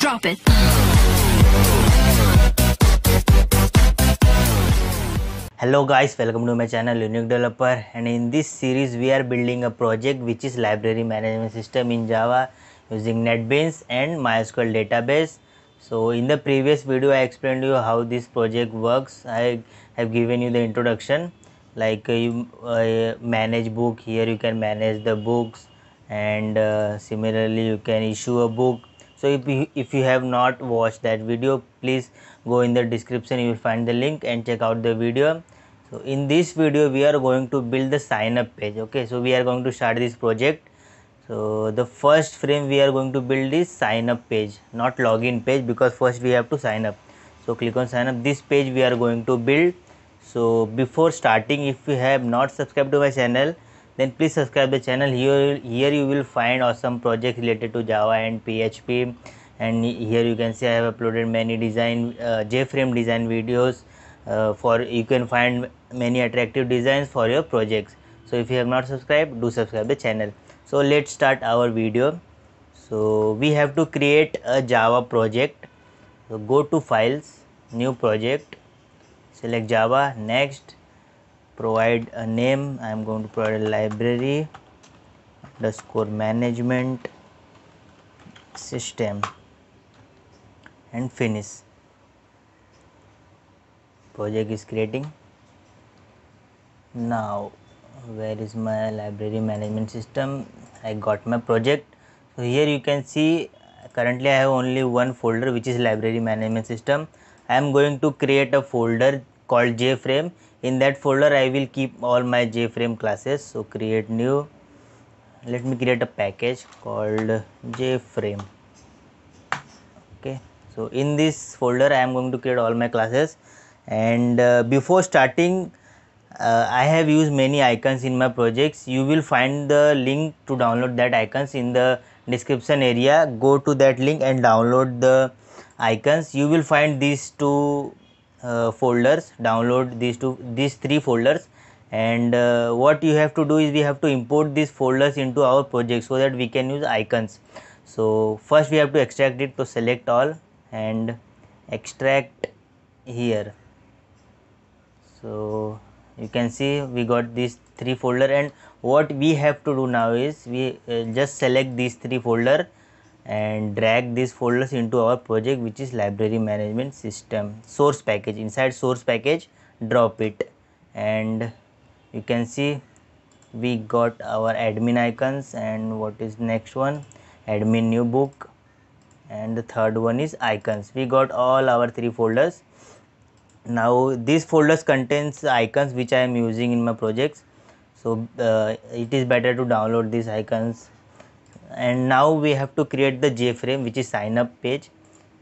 Drop it. Hello guys, welcome to my channel Unique Developer, and in this series we are building a project which is library management system in Java using NetBeans and MySQL database. So in the previous video I explained you how this project works. I have given you the introduction, like you manage book. Here you can manage the books, and similarly you can issue a book. So if you have not watched that video, please go in the description, you will find the link and check out the video. So in this video we are going to build the sign up page. Okay, so we are going to start this project. So the first frame we are going to build is sign up page, not login page, because first we have to sign up. So click on sign up. This page we are going to build. So before starting, if you have not subscribed to my channel, then please subscribe the channel. Here you will find awesome projects related to Java and PHP, and here you can see I have uploaded many design JFrame design videos. For you can find many attractive designs for your projects. So if you have not subscribed, do subscribe the channel. So let's start our video. So we have to create a Java project. So go to files, new project, select Java, next, provide a name. I am going to provide a library underscore management system and finish. Project is creating. Now where is my library management system? I got my project. So here you can see currently I have only one folder, which is library management system. I am going to create a folder called JFrame. In that folder I will keep all my JFrame classes. So create new, let me create a package called JFrame. Okay, so in this folder I am going to create all my classes, and before starting I have used many icons in my projects. You will find the link to download that icons in the description area. Go to that link and download the icons. You will find these two folders. Download these three folders, and what you have to do is we have to import these folders into our project so that we can use icons. So first we have to extract it. So select all and extract here. So you can see we got these three folder, and what we have to do now is we just select these three folder and drag these folders into our project, which is library management system source package. Inside source package, drop it, and you can see we got our admin icons. And what is next one? Admin new book, and the third one is icons. We got all our three folders. Now these folders contains icons which I am using in my projects. So it is better to download these icons. And now we have to create the JFrame, which is sign up page.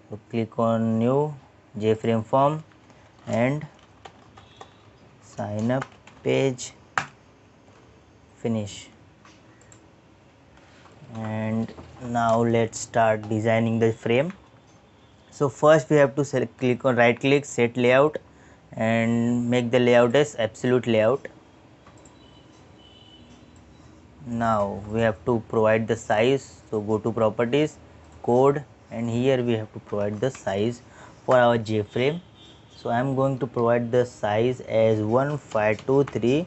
So click on new JFrame form and sign up page, finish. And now let's start designing the frame. So first we have to select, click on right click, set layout, and make the layout as absolute layout. Now we have to provide the size. So go to properties, code, and here we have to provide the size for our JFrame. So I am going to provide the size as 1523,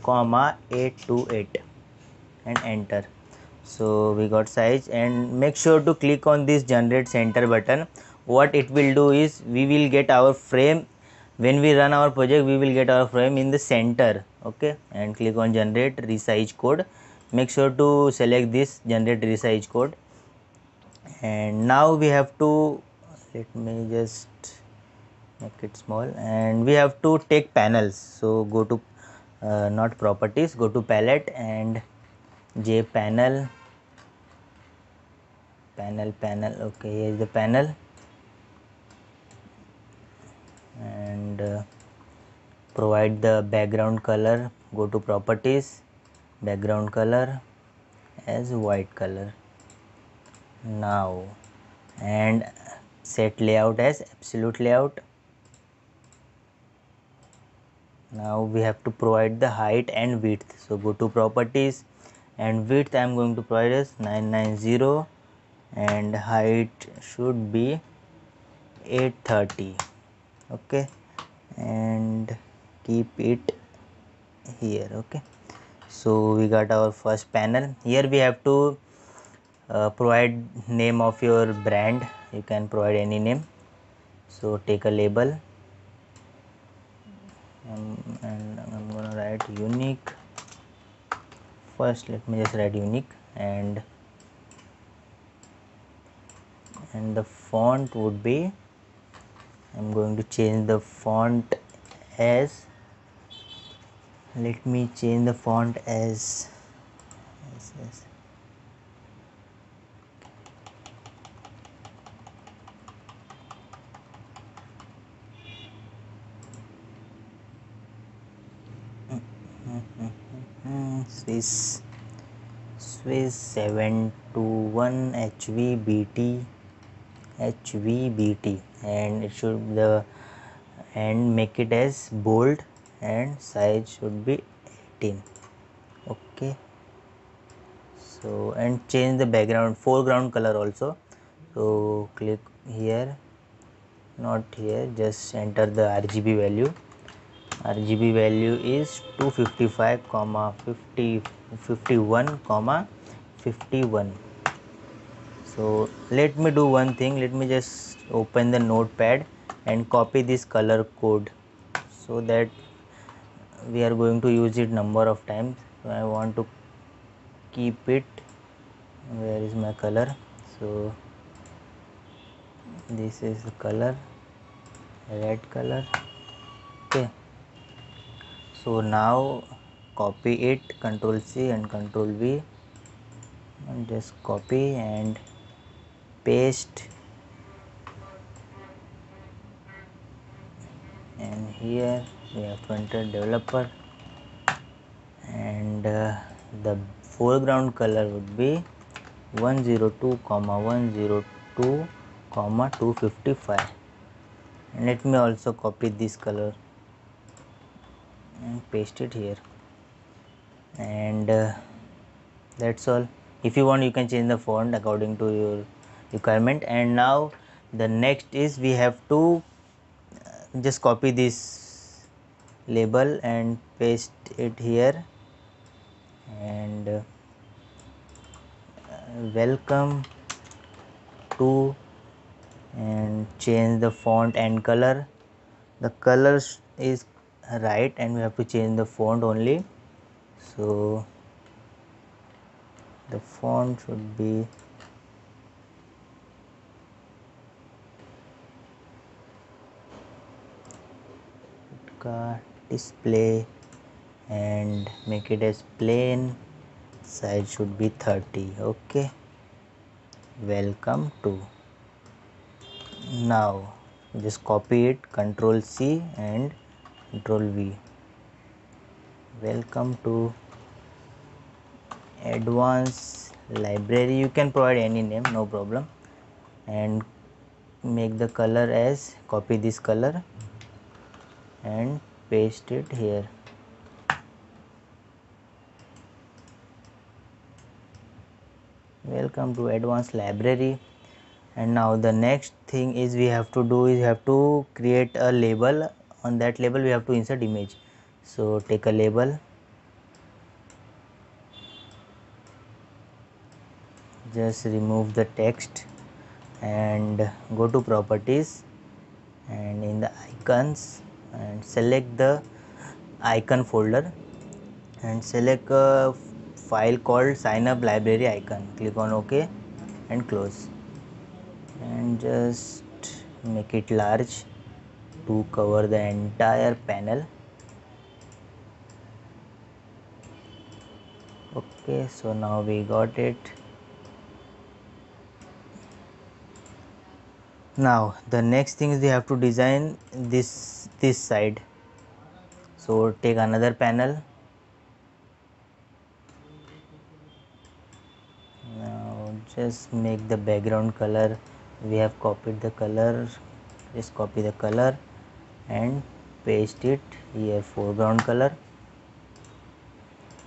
828 and enter. So we got size, and make sure to click on this generate center button. What it will do is we will get our frame when we run our project. We will get our frame in the center. Okay, and click on generate resize code. Make sure to select this generate resize code, and now we have to, let me just make it small, and we have to take panels. So go to not properties, go to palette and JPanel, panel. Okay, here is the panel, and provide the background color. Go to properties, background color as white color now, and set layout as absolute layout. Now we have to provide the height and width. So go to properties, and width I am going to provide as 990 and height should be 830. Okay, and keep it here. Okay, so we got our first panel. Here we have to provide name of your brand. You can provide any name. So take a label, and I'm gonna write unique. First let me just write unique, and the font would be, I'm going to change the font as, let me change the font as yes. Swiss 721 HVBT, and it should the, and make it as bold, and size should be 18. Okay, so and change the background foreground color also. So click here, not here, just enter the RGB value. RGB value is 255, 50 51, 51. So let me do one thing, let me just open the notepad and copy this color code, so that we are going to use it number of times. So I want to keep it, where is my color? So this is the color, red color. Okay, so now copy it, Ctrl C and Ctrl V, and just copy and paste, and here we have to enter developer, and the foreground color would be 102, 102, 255. And let me also copy this color and paste it here, and that's all. If you want, you can change the font according to your requirement. And now the next is, we have to just copy this label and paste it here, and welcome to, and change the font and color. The colors is right, and we have to change the font only. So the font should be display, and make it as plain, size should be 30. Okay, welcome to. Now just copy it, Ctrl C and Ctrl V, welcome to advanced library. You can provide any name, no problem, and make the color as, copy this color and paste it here. Welcome to advanced library. And now the next thing is, we have to do is, we have to create a label. On that label we have to insert image. So take a label, just remove the text and go to properties, and in the icons, and select the icon folder, and select a file called sign up library icon. Click on OK and close, and just make it large to cover the entire panel. Okay, so now we got it. Now the next thing is, we have to design this side. So take another panel. Now just make the background color, we have copied the color, just copy the color and paste it here, foreground color.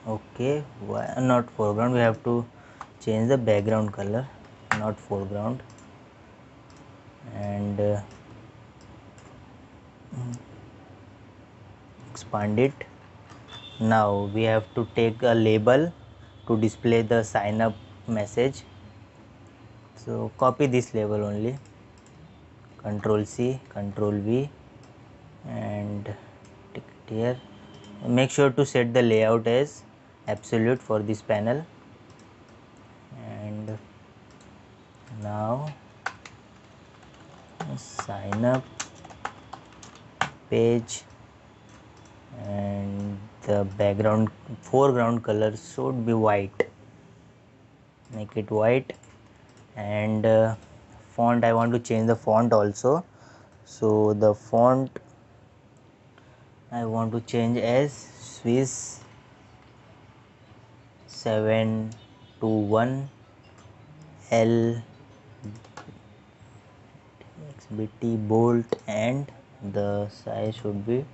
Okay, why not foreground, we have to change the background color. not foreground, and expand it. Now we have to take a label to display the sign up message. So copy this label only, Control C, Control V, and take it here. Make sure to set the layout as absolute for this panel. And now sign up page, and the foreground color should be white. Make it white. And font, I want to change the font also, so the font I want to change as Swiss 721 L XBT bold, and the size should be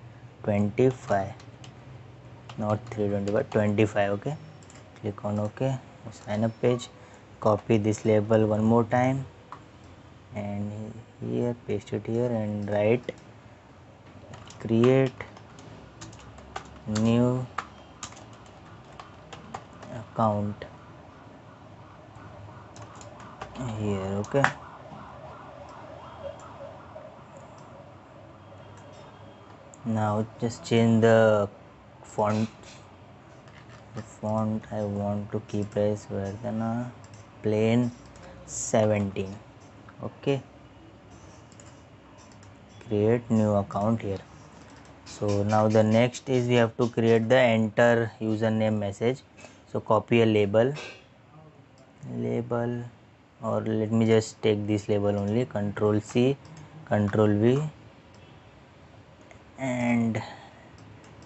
25, not 320 but 25. Okay, click on OK. Sign up page. Copy this label one more time, and here paste it here, and write create new account here. Okay, now just change the font. The font I want to keep as Verdana plain 17. Okay, create new account here. So now the next is we have to create the enter username message. So copy a label, or let me just take this label only, Control C, Control V, and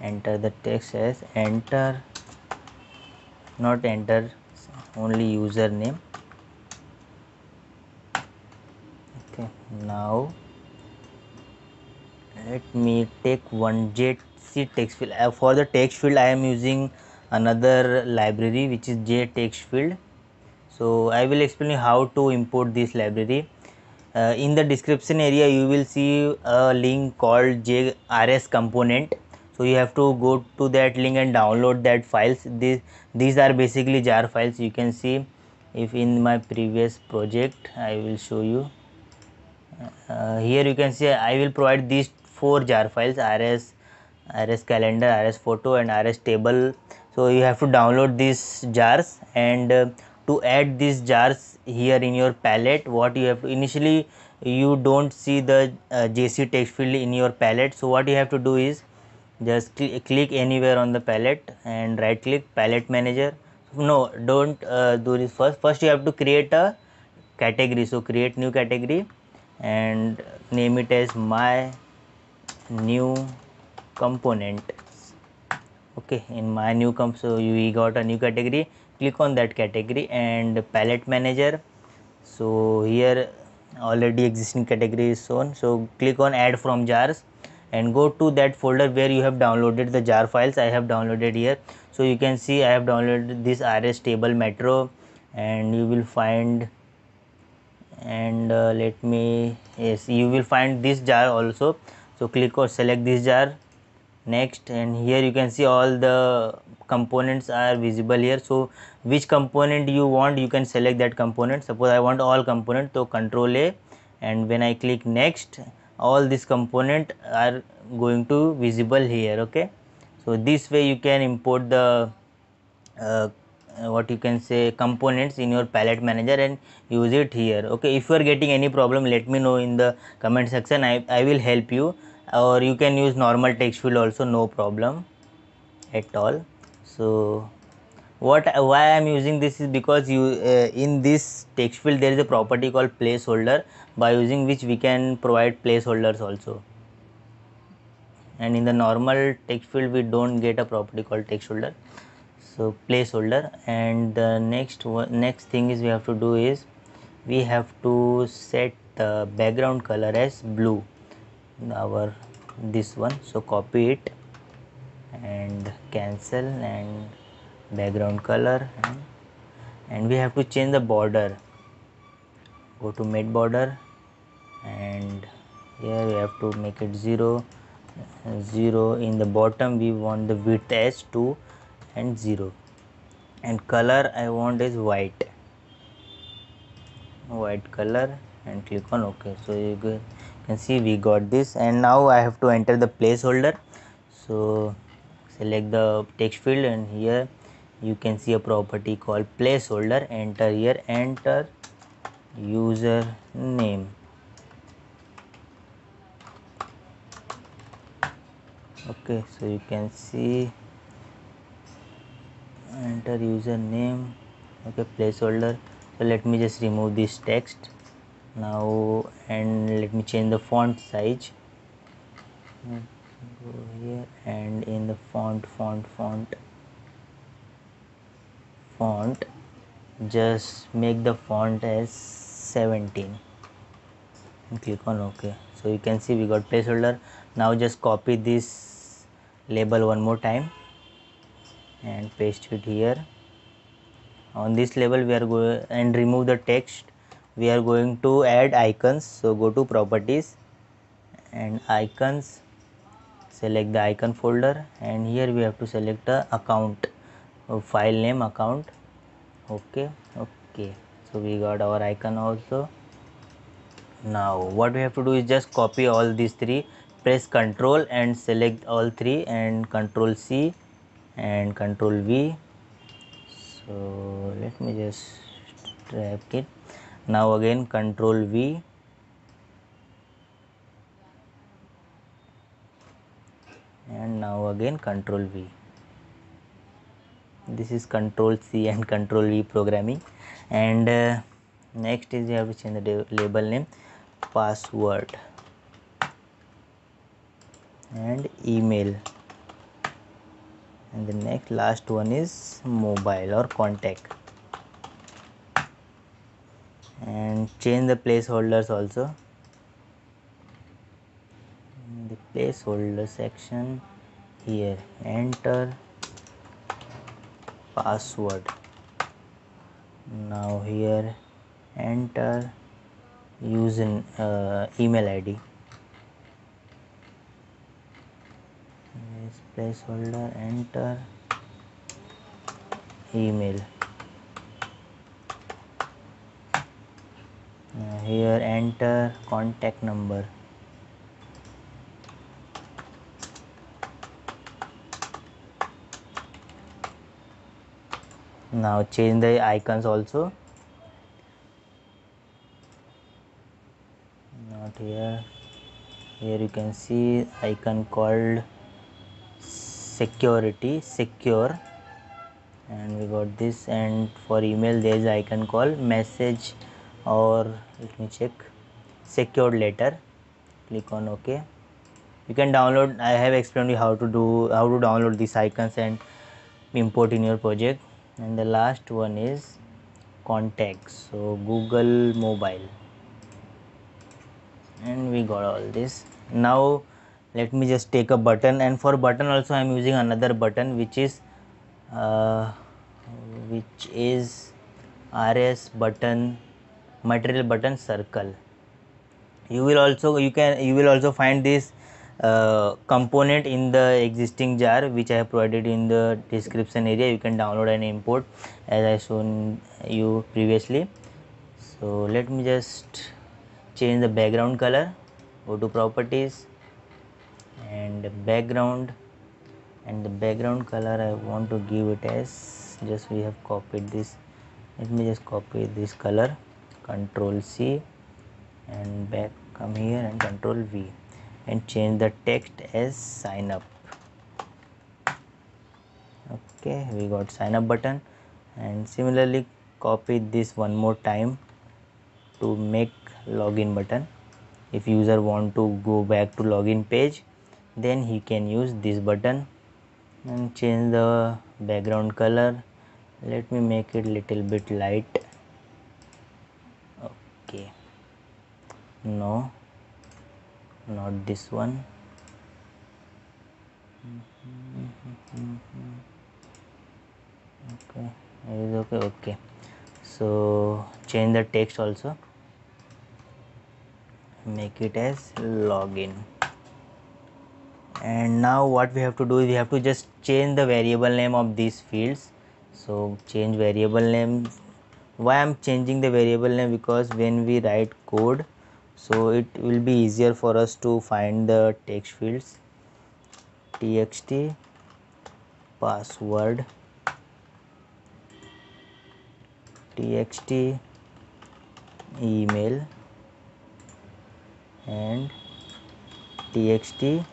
enter the text as enter, not enter, only username. Okay, now let me take one JC text field. For the text field I am using another library which is JTextField. So I will explain you how to import this library. In the description area you will see a link called JRS component. So you have to go to that link and download that files. These are basically jar files. You can see, if in my previous project I will show you. Here you can see I will provide these 4 jar files: RS calendar, RS photo, and RS table. So you have to download these jars, and to add these jars here in your palette, what you have to, initially you don't see the JC text field in your palette. So what you have to do is just click anywhere on the palette and right click palette manager. No, don't do this first you have to create a category. So create new category and name it as my new component. Okay, in my new so we got a new category. Click on that category and palette manager. So here already existing category is shown, so click on add from jars and go to that folder where you have downloaded the jar files. I have downloaded here, so you can see I have downloaded this RS table metro, and you will find, and let me, yes, you will find this jar also. So click or select this jar, next, and here you can see all the components are visible here. So which component you want, you can select that component. Suppose I want all component, so Control A, and when I click next, all this component are going to visible here. Okay, so this way you can import the uh, what you can say components in your palette manager and use it here. Okay, if you are getting any problem, let me know in the comment section. I will help you, or you can use normal text field also, no problem at all. So why I am using this is because you in this text field there is a property called placeholder, by using which we can provide placeholders also, and in the normal text field we don't get a property called textholder, so placeholder. And the next thing is we have to do is we have to set the background color as blue, our this one. So copy it and cancel, and background color, and we have to change the border. go to matte border, and here we have to make it 0. In the bottom we want the width as 2 and 0, and color I want is white color, and click on OK. So you can see we got this, and now I have to enter the placeholder. So select the text field, and here you can see a property called placeholder. Enter here, enter user name. Okay, so you can see enter username. Okay, placeholder. So let me just remove this text now, and let me change the font size. Go here, and in the font, just make the font as 17 and click on OK. So you can see we got placeholder. Now just copy this label one more time and paste it here. On this label we are going, and remove the text, we are going to add icons. So go to properties and icons, select the icon folder, and here we have to select a account, file name account. Okay, so we got our icon also. Now what we have to do is just copy all these three, press Ctrl and select all three, and Ctrl C and Ctrl V. So let me just drag it. Now again Ctrl V, and now again Ctrl V. This is Ctrl C and Ctrl V programming. And next is you have to change the label name, password, and email, and the next last one is mobile or contact. And change the placeholders also. In the placeholder section, here enter password. Now here enter user email ID. This placeholder, enter email. Here enter contact number. Now change the icons also. Not here. Here you can see icon called security, secure, and we got this. And for email there is icon called message, or let me check, secured letter. Click on OK. You can download, I have explained you how to download these icons and import in your project. And the last one is contacts, so Google Mobile, and we got all this. Now let me just take a button, and for button also I am using another button, which is RS button, material button circle. You will also find this component in the existing jar, which I have provided in the description area. You can download and import as I shown you previously. So let me just change the background color. Go to properties and background, and the background color I want to give it as, just we have copied this, let me just copy this color, Ctrl C and back, come here and Ctrl V, and change the text as sign up. Okay, we got sign up button. And similarly copy this one more time to make login button. If user want to go back to login page, then he can use this button. And change the background color, let me make it little bit light. Okay, no, not this one. Okay, it is okay. So change the text also. make it as login. And now what we have to do is we have to just change the variable name of these fields. So change variable name. Why I'm changing the variable name? Because when we write code, so it will be easier for us to find the text fields. Txt password, txt email, and txt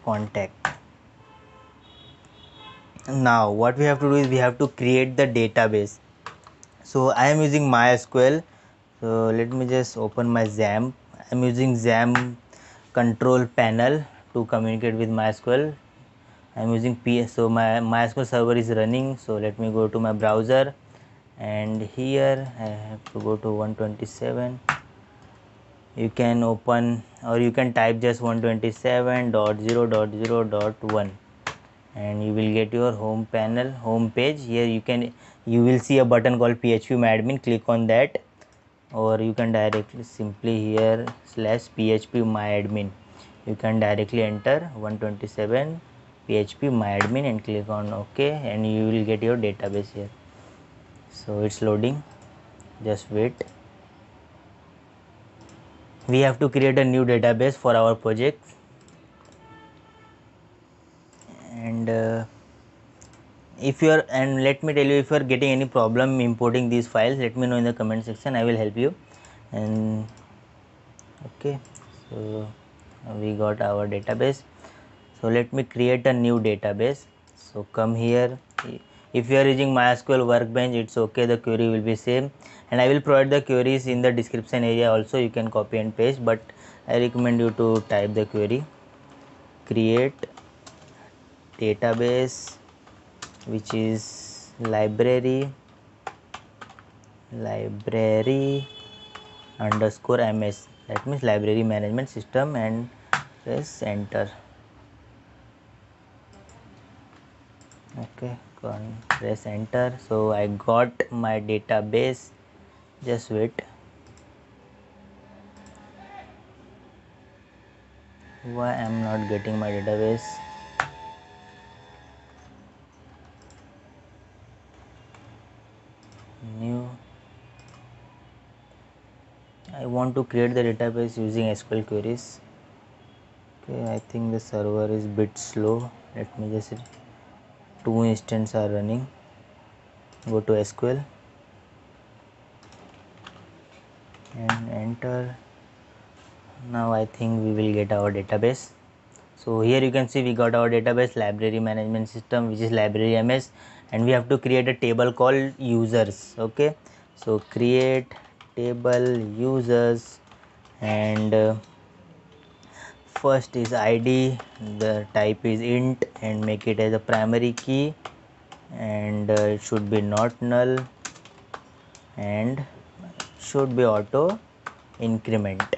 contact. Now what we have to do is we have to create the database. So I am using MySQL. So let me just open my XAMPP. I am using XAMPP control panel to communicate with MySQL. I am using PS. So my MySQL server is running. So let me go to my browser, and here I have to go to 127. You can open, or you can type just 127.0.0.1, and you will get your home panel, home page. Here you will see a button called phpMyAdmin. Click on that, or you can directly simply here /phpMyAdmin. You can directly enter 127 phpMyAdmin and click on OK, and you will get your database here. So it's loading, just wait. We have to create a new database for our project, and if you are, and let me tell you, if you are getting any problem importing these files, let me know in the comment section. I will help you. And okay, so we got our database. So let me create a new database. So come here. If you are using MySQL Workbench, it's okay, the query will be same, and I will provide the queries in the description area also. You can copy and paste, but I recommend you to type the query. Create database, which is library underscore ms, that means library management system, and press enter. Okay, press enter. So I got my database. Just wait. Why I'm not getting my database? New. I want to create the database using SQL queries. Okay, I think the server is bit slow. Let me just, 2 instances are running. Go to SQL and enter. Now I think we will get our database. So here you can see we got our database, library management system, which is library ms, and we have to create a table called users. Okay, so create table users, and first is id, the type is int, and make it as a primary key, and it should be not null, and should be auto increment.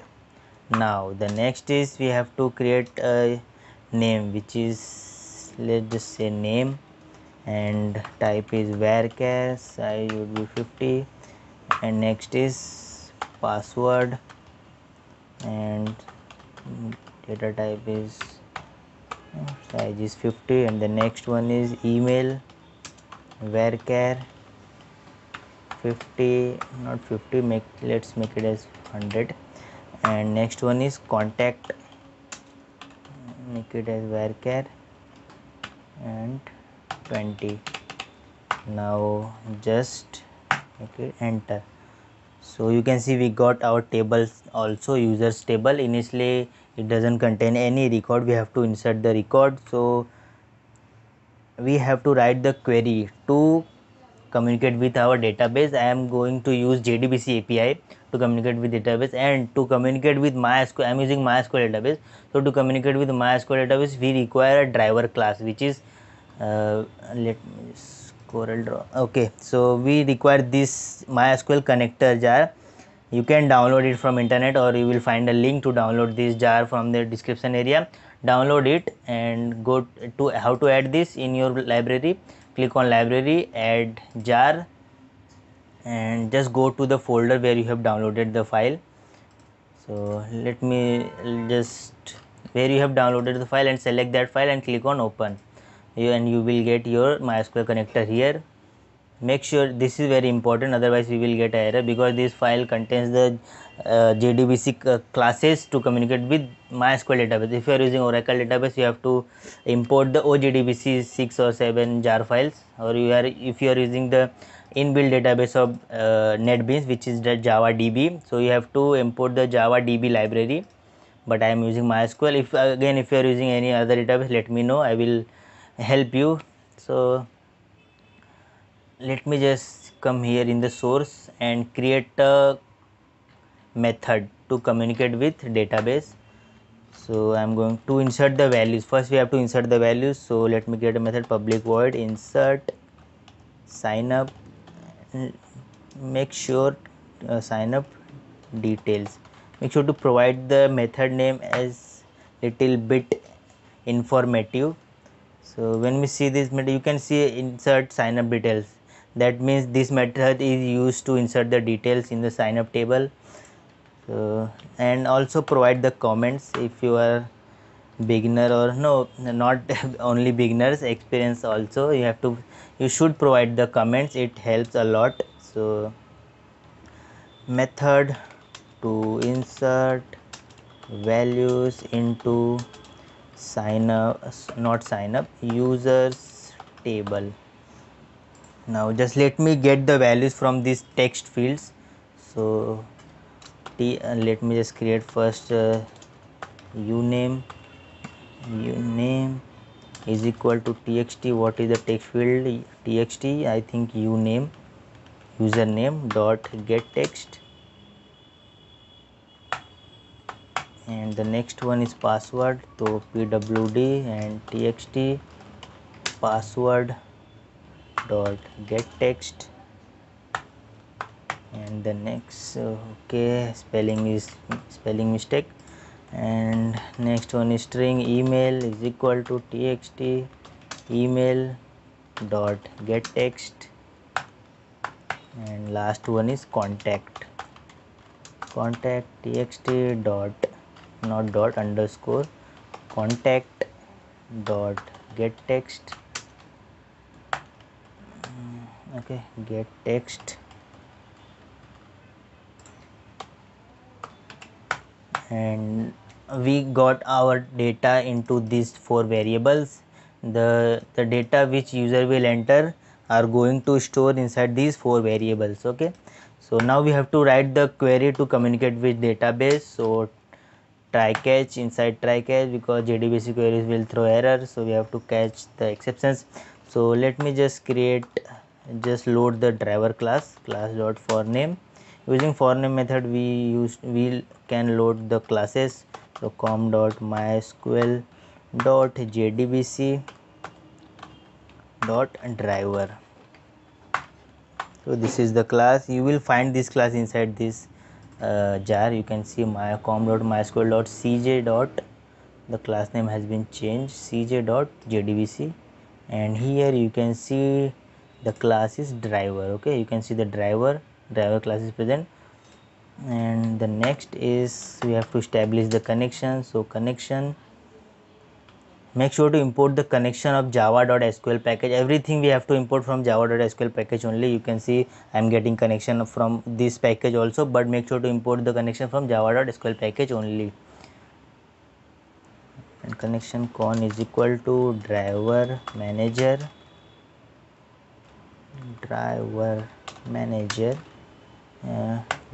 Now the next is we have to create a name, which is, let's just say name, and type is varchar, size would be 50, and next is password, and data type is, size is 50, and the next one is email, varchar 50, not 50, let's make it as 100, and next one is contact, make it as varchar and 20. Now just make it enter. So you can see we got our tables also, users table. Initially it doesn't contain any record, we have to insert the record. So we have to write the query to communicate with our database. I am going to use JDBC API to communicate with database, and to communicate with MySQL, I am using MySQL database. So to communicate with MySQL database, we require a driver class, which is let me just Corel Draw. Okay, so we require this MySQL connector jar. You can download it from internet, or you will find a link to download this jar from the description area. Download it and go to how to add this in your library. Click on library, add jar, and just go to the folder where you have downloaded the file. So let me just, where you have downloaded the file, and select that file and click on open, and you will get your MySQL connector here. Make sure this is very important, otherwise we will get error, because this file contains the JDBC classes to communicate with MySQL database. If you are using Oracle database, you have to import the OJDBC 6 or 7 jar files, or if you are using the inbuilt database of NetBeans, which is the Java DB, so you have to import the Java DB library. But I am using MySQL. If you are using any other database, let me know, I will help you. So let me just come here in the source and create a method to communicate with database. So I'm going to insert the values. First we have to insert the values, so let me create a method, public void insert sign up. Make sure sign up details. Make sure to provide the method name as little bit informative. So when we see this method, you can see insert sign up details. That means this method is used to insert the details in the sign up table. So, and also provide the comments if you are beginner, or no, not only beginners, experience also, you should provide the comments, it helps a lot. So method to insert values into sign up, not sign up, users table. Now just let me get the values from these text fields. So let me just create first uname is equal to txt. What is the text field? Txt, I think uname, username dot get text, and the next one is password, so pwd and txt password dot get text, and the next okay, spelling mistake, and next one is string email is equal to txt email dot get text, and last one is contact txt dot, not dot, underscore contact dot get text. Okay, get text, and we got our data into these 4 variables. The data which user will enter are going to store inside these 4 variables. Okay, so now we have to write the query to communicate with database. So try catch, inside try catch, because JDBC queries will throw error, so we have to catch the exceptions. So let me just load the driver class dot for name. Using for name method we can load the classes. So com dot mysql dot jdbc dot driver. So this is the class. You will find this class inside this jar. You can see my com.mysql.cj dot, the class name has been changed, cj.jdbc, and here you can see the class is driver. Okay, you can see the driver class is present. And the next is we have to establish the connection. So connection, make sure to import the connection of java.sql package. Everything we have to import from java.sql package only. You can see I am getting connection from this package also, but make sure to import the connection from java.sql package only. And connection con is equal to driver manager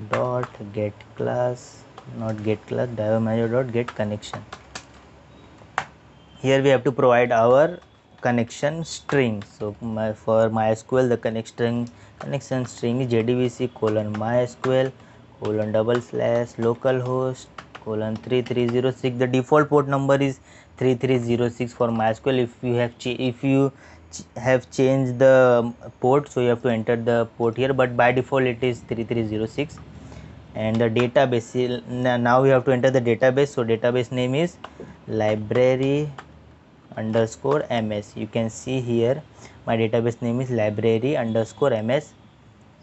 dot get class, not get class, driver manager dot get connection. Here we have to provide our connection string. So for MySQL, the connection string is jdbc colon mysql colon / localhost colon 3306. The default port number is 3306 for MySQL. If you have changed the port, so you have to enter the port here, but by default it is 3306. And the database, now we have to enter the database. So database name is library underscore ms. You can see here my database name is library underscore ms.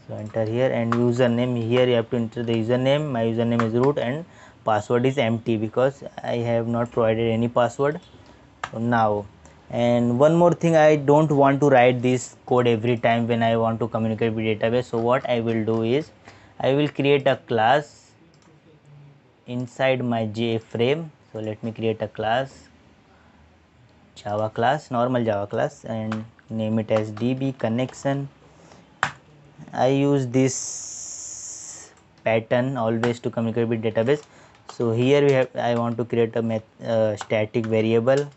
So enter here, and username, here you have to enter the username. My username is root, and password is empty because I have not provided any password. So now, and one more thing, I don't want to write this code every time when I want to communicate with database. So what I will do is I will create a class inside my JFrame. So let me create a class, Java class, normal Java class, and name it as DB connection. I use this pattern always to communicate with database. So here we have, I want to create a static variable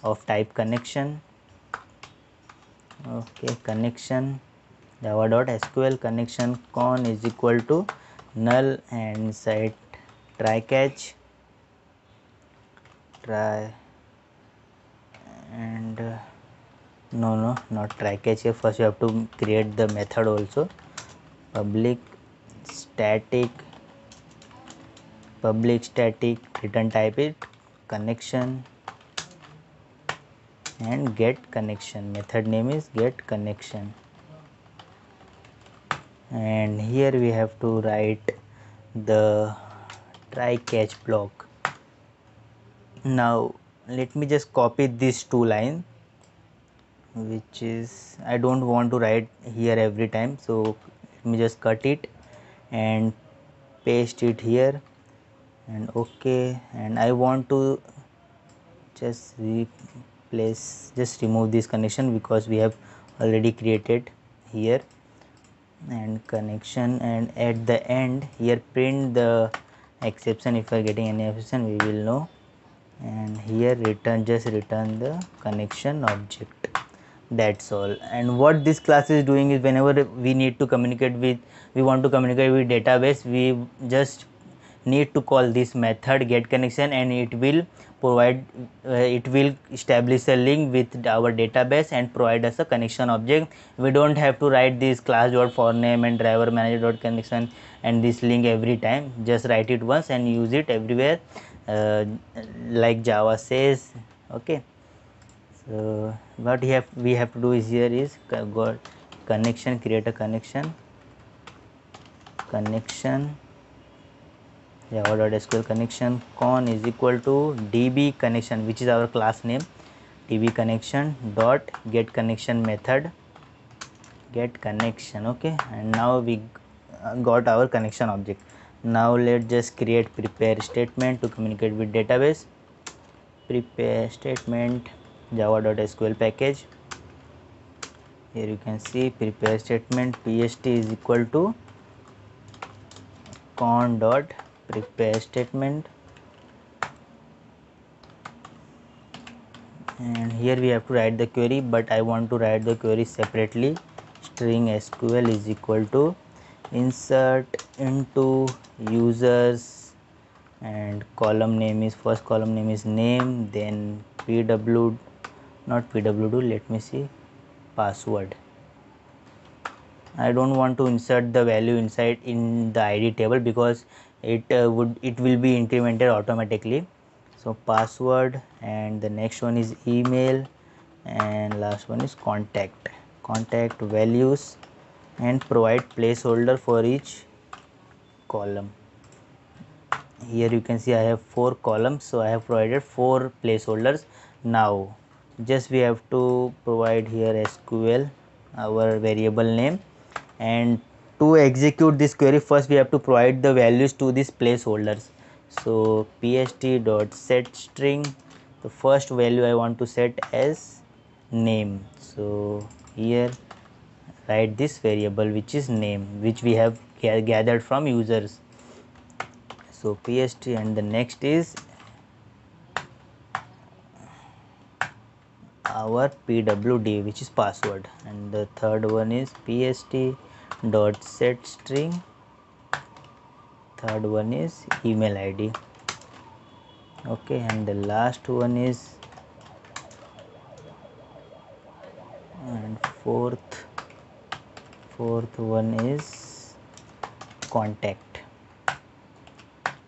of type connection. Okay, connection java.sql connection con is equal to null, and inside try catch try and no, not try catch here. First you have to create the method also. Public static return type it connection and get connection. Method name is get connection, and here we have to write the try catch block. Now let me just copy these two lines, which is I don't want to write here every time, so let me just cut it and paste it here, and okay, and I want to just remove this connection because we have already created here, and connection, and at the end here print the exception. If we are getting any exception we will know, and here just return the connection object. That's all. And what this class is doing is whenever we need to communicate with, we want to communicate with database, we just need to call this method get connection, and it will provide it will establish a link with our database and provide us a connection object. We don't have to write this class.forName and driver manager.connection and this link every time. Just write it once and use it everywhere, like Java says. Okay, so what we have to do is here is got connection, create a connection java.sql connection con is equal to db connection, which is our class name, db connection dot get connection method get connection. Okay, and now we got our connection object. Now let's just create prepare statement to communicate with database. Prepare statement java.sql package. Here you can see prepare statement pst is equal to con dot prepare statement, and here we have to write the query, but I want to write the query separately. String sql is equal to insert into users, and column name is, first column name is name, then pw, not pwd, let me see, password. I don't want to insert the value inside in the id table because it will be incremented automatically. So password, and the next one is email, and last one is contact values, and provide placeholder for each column. Here you can see I have 4 columns, so I have provided 4 placeholders. Now just we have to provide here sql, our variable name, and to execute this query first we have to provide the values to these placeholders. So pst dot set string, the first value I want to set as name, so here write this variable which is name, which we have gathered from users. So pst, and the next is our pwd, which is password, and the third one is pst dot set string, third one is email id. Okay, and the last one is, and fourth one is contact,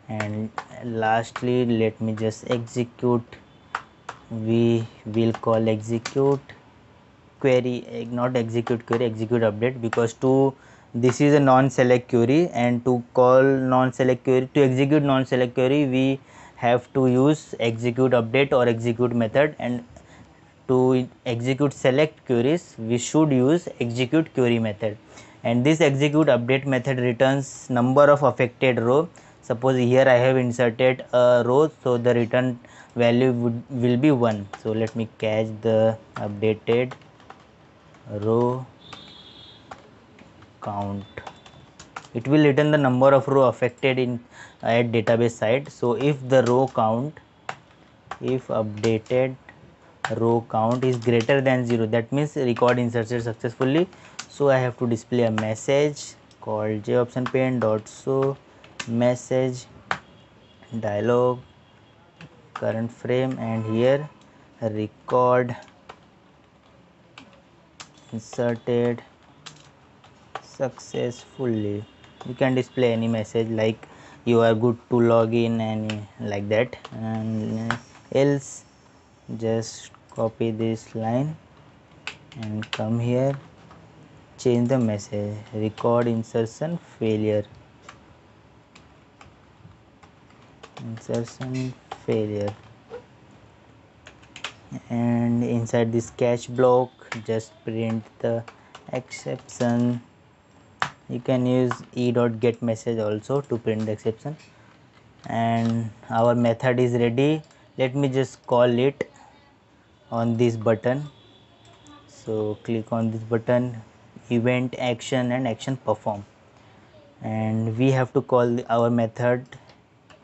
and lastly let me just execute. We will call execute query, not execute query, execute update, because to this is a non-select query, and to call non-select query, to execute non-select query, we have to use execute update or execute method, and to execute select queries we should use execute query method. And this execute update method returns number of affected row. Suppose here I have inserted a row, so the return value will be 1. So let me catch the updated row count. It will return the number of row affected in at database side. So if the row count, if updated row count is greater than 0, that means record inserted successfully. So I have to display a message called joptionpane dot show message dialog current frame, and here record inserted successfully. You can display any message like you are good to log in and like that, and else just copy this line and come here, change the message record insertion failure, and inside this catch block just print the exception. You can use e.get message also to print the exception. And our method is ready. Let me just call it on this button. So click on this button, event action and action perform, and we have to call our method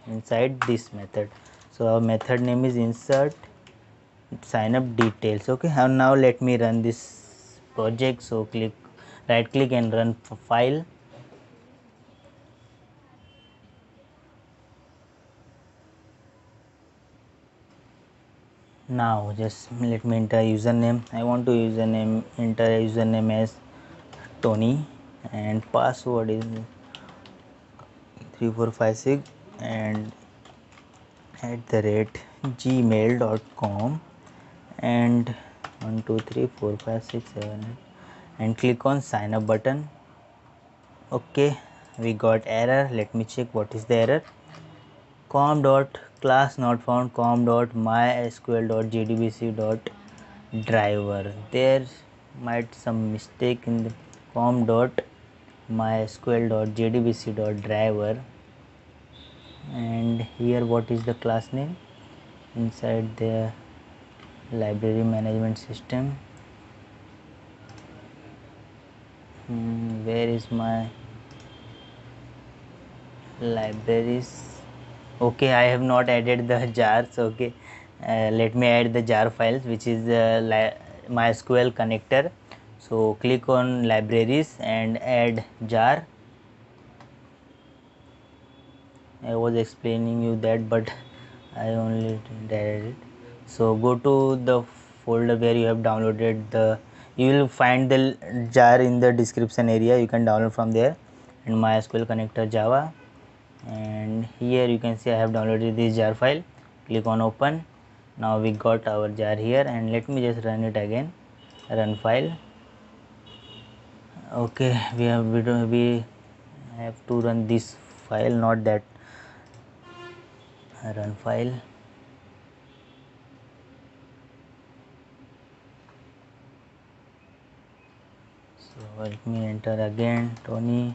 inside this method. So our method name is insert sign up details. Okay, and now let me run this project. So click right click and run file. Now just let me enter username. I want to enter username as Tony, and password is 3456 and @gmail.com, and 1 2 3 4 5 6 7 8, and click on sign up button. Okay, we got error. Let me check what is the error. com dot class not found, com dot mysql dot jdbc dot driver. There might some mistake in the com dot mysql dot jdbc dot driver. And here what is the class name inside the library management system? Where is my libraries? Okay, I have not added the jars. Okay, let me add the jar files, which is the MySQL connector. So click on libraries and add jar. I was explaining you that, but I only added it. So go to the folder where you have downloaded the, you will find the jar in the description area. You can download from there, and MySQL connector Java. And here you can see I have downloaded this jar file. Click on open. Now we got our jar here, and let me just run it again. Run file. Okay, we have to run this file, not that. Run file. So let me enter again. Tony,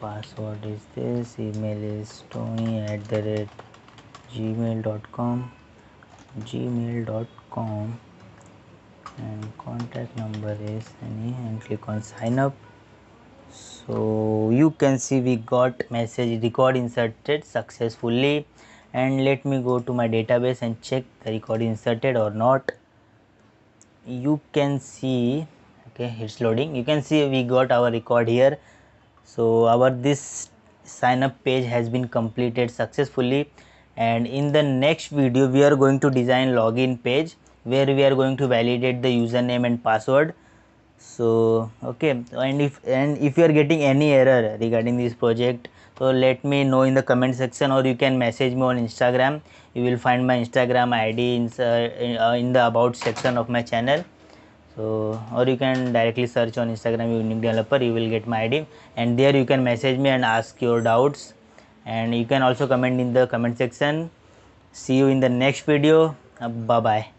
password is this, email is tony@gmail.com, and contact number is any, and click on sign up. So you can see we got message record inserted successfully. And let me go to my database and check the record inserted or not. You can see, okay, it's loading. You can see we got our record here. So our this sign up page has been completed successfully. And in the next video we are going to design login page where we are going to validate the username and password. So okay, and if you are getting any error regarding this project, so let me know in the comment section, or you can message me on Instagram. You will find my Instagram ID in the about section of my channel. So, or you can directly search on Instagram Unique Developer, you will get my ID, and there you can message me and ask your doubts, and you can also comment in the comment section. See you in the next video. Bye bye.